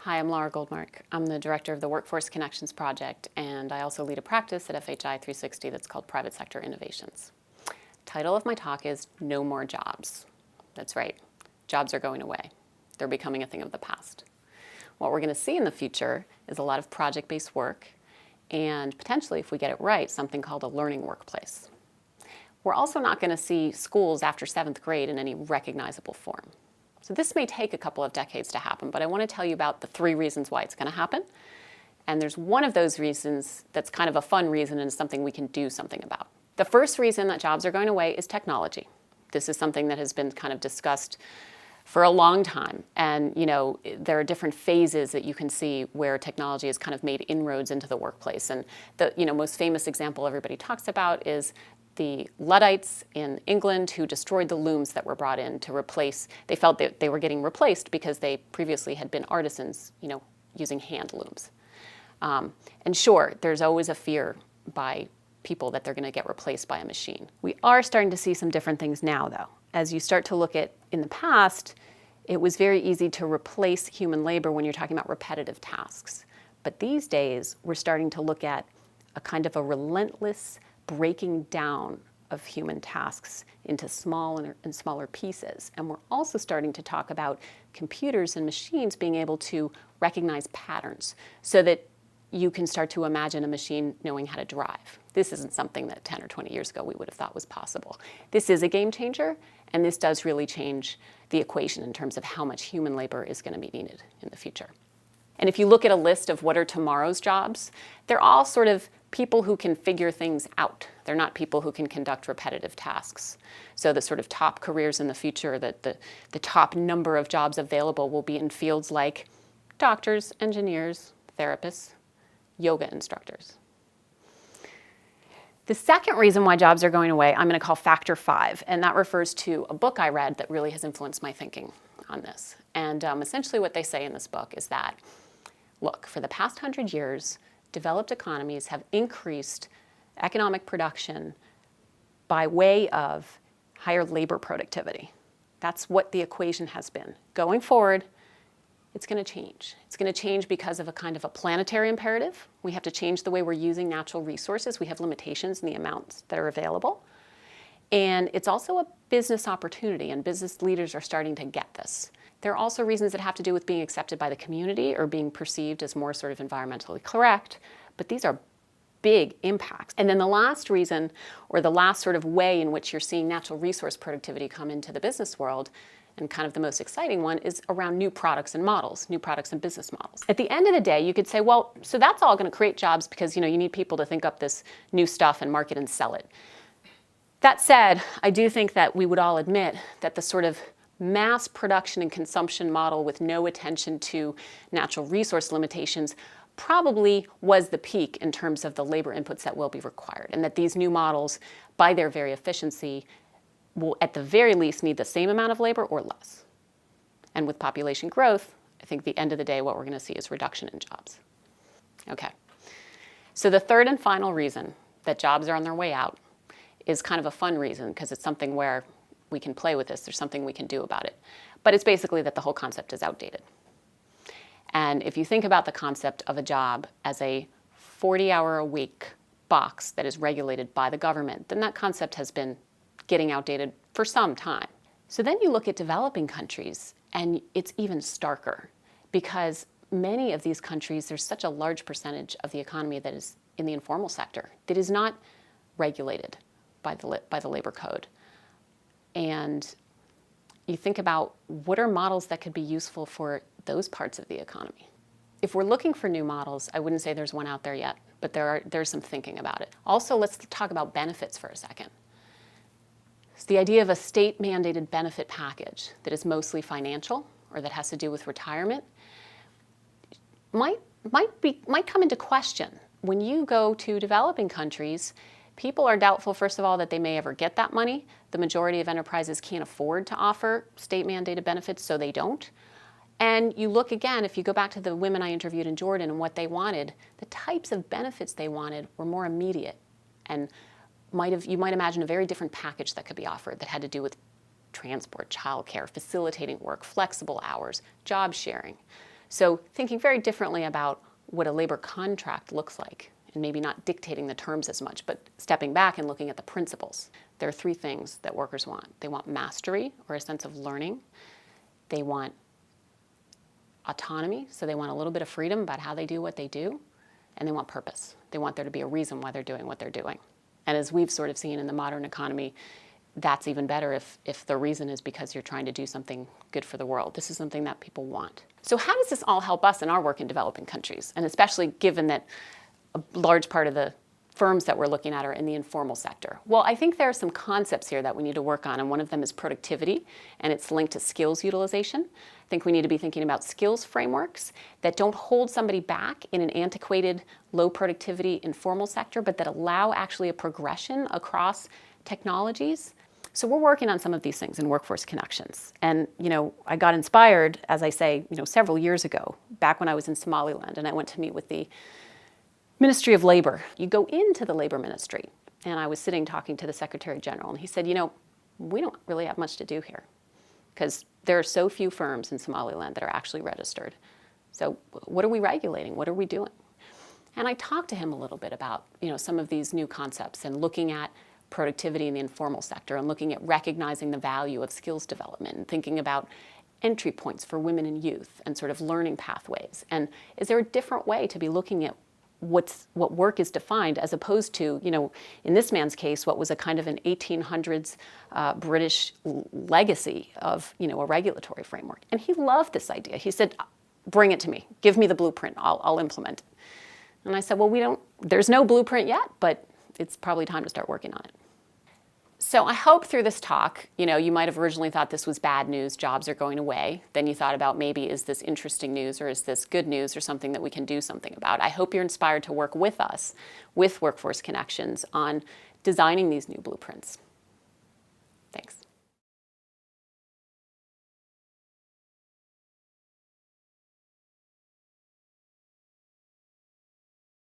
Hi, I'm Lara Goldmark. I'm the director of the Workforce Connections Project, and I also lead a practice at FHI 360 that's called Private Sector Innovations. Title of my talk is No More Jobs. That's right, jobs are going away. They're becoming a thing of the past. What we're going to see in the future is a lot of project-based work and potentially, if we get it right, something called a learning workplace. We're also not going to see schools after 7th grade in any recognizable form. So this may take a couple of decades to happen, but I want to tell you about the 3 reasons why it's going to happen. And there's one of those reasons that's kind of a fun reason and something we can do something about. The first reason that jobs are going away is technology. This is something that has been kind of discussed for a long time. And there are different phases that you can see where technology has kind of made inroads into the workplace. And the most famous example everybody talks about is the Luddites in England who destroyed the looms that were brought in to replace. They felt that they were getting replaced because they previously had been artisans, using hand looms. And sure, there's always a fear by people that they're going to get replaced by a machine. We are starting to see some different things now, though. As you start to look at, in the past, it was very easy to replace human labor when you're talking about repetitive tasks. But these days, we're starting to look at a kind of a relentless breaking down of human tasks into smaller and smaller pieces. And we're also starting to talk about computers and machines being able to recognize patterns so that you can start to imagine a machine knowing how to drive. This isn't something that 10 or 20 years ago we would have thought was possible. This is a game changer, and this does really change the equation in terms of how much human labor is going to be needed in the future. And if you look at a list of what are tomorrow's jobs, they're all sort of people who can figure things out. They're not people who can conduct repetitive tasks. So the sort of top careers in the future, the top number of jobs available will be in fields like doctors, engineers, therapists, yoga instructors. The second reason why jobs are going away, I'm going to call factor 5, and that refers to a book I read that really has influenced my thinking on this. And essentially what they say in this book is that, look, for the past 100 years, developed economies have increased economic production by way of higher labor productivity. That's what the equation has been. Going forward, it's going to change. It's going to change because of a kind of a planetary imperative. We have to change the way we're using natural resources. We have limitations in the amounts that are available. And it's also a business opportunity, and business leaders are starting to get this. There are also reasons that have to do with being accepted by the community or being perceived as more sort of environmentally correct, but these are big impacts. And then the last reason, or the last sort of way in which you're seeing natural resource productivity come into the business world, and kind of the most exciting one, is around new products and models, new products and business models. At the end of the day, you could say, well, so that's all going to create jobs because you need people to think up this new stuff and market and sell it. That said, I do think that we would all admit that the sort of mass production and consumption model with no attention to natural resource limitations probably was the peak in terms of the labor inputs that will be required, and that these new models, by their very efficiency, will at the very least need the same amount of labor or less. And with population growth, I think at the end of the day what we're going to see is reduction in jobs. Okay, so the third and final reason that jobs are on their way out is kind of a fun reason because it's something where we can play with this, there's something we can do about it. But it's basically that the whole concept is outdated. And if you think about the concept of a job as a 40-hour-a-week box that is regulated by the government, then that concept has been getting outdated for some time. So then you look at developing countries, and it's even starker because many of these countries, there's such a large percentage of the economy that is in the informal sector that is not regulated by the labor code. And you think about what are models that could be useful for those parts of the economy. If we're looking for new models, I wouldn't say there's one out there yet, but there's some thinking about it. Also, let's talk about benefits for a second. So the idea of a state-mandated benefit package that is mostly financial or that has to do with retirement might come into question. When you go to developing countries, people are doubtful, first of all, that they may ever get that money. The majority of enterprises can't afford to offer state-mandated benefits, so they don't. And you look again, if you go back to the women I interviewed in Jordan and what they wanted, the types of benefits they wanted were more immediate and you might imagine a very different package that could be offered that had to do with transport, childcare, facilitating work, flexible hours, job sharing. So thinking very differently about what a labor contract looks like, and maybe not dictating the terms as much, but stepping back and looking at the principles. There are three things that workers want. They want mastery, or a sense of learning. They want autonomy, so they want a little bit of freedom about how they do what they do. And they want purpose. They want there to be a reason why they're doing what they're doing. And as we've sort of seen in the modern economy, that's even better if the reason is because you're trying to do something good for the world. This is something that people want. So how does this all help us in our work in developing countries? And especially given that a large part of the firms that we're looking at are in the informal sector. Well, I think there are some concepts here that we need to work on, and one of them is productivity, and it's linked to skills utilization. I think we need to be thinking about skills frameworks that don't hold somebody back in an antiquated, low productivity informal sector, but that allow actually a progression across technologies. So we're working on some of these things in Workforce Connections. And, I got inspired, as I say, several years ago, back when I was in Somaliland, and I went to meet with the Ministry of Labor. You go into the labor ministry, and I was sitting talking to the Secretary General, and he said, we don't really have much to do here because there are so few firms in Somaliland that are actually registered. So what are we regulating? What are we doing? And I talked to him a little bit about, some of these new concepts and looking at productivity in the informal sector and looking at recognizing the value of skills development and thinking about entry points for women and youth and sort of learning pathways. And is there a different way to be looking at what work is defined as opposed to, in this man's case, what was a kind of an 1800s British legacy of, a regulatory framework. And he loved this idea. He said, bring it to me. Give me the blueprint. I'll implement it. And I said, well, there's no blueprint yet, but it's probably time to start working on it. So I hope through this talk, you might have originally thought this was bad news, jobs are going away. Then you thought about maybe is this interesting news or is this good news or something that we can do something about. I hope you're inspired to work with us, with Workforce Connections, on designing these new blueprints.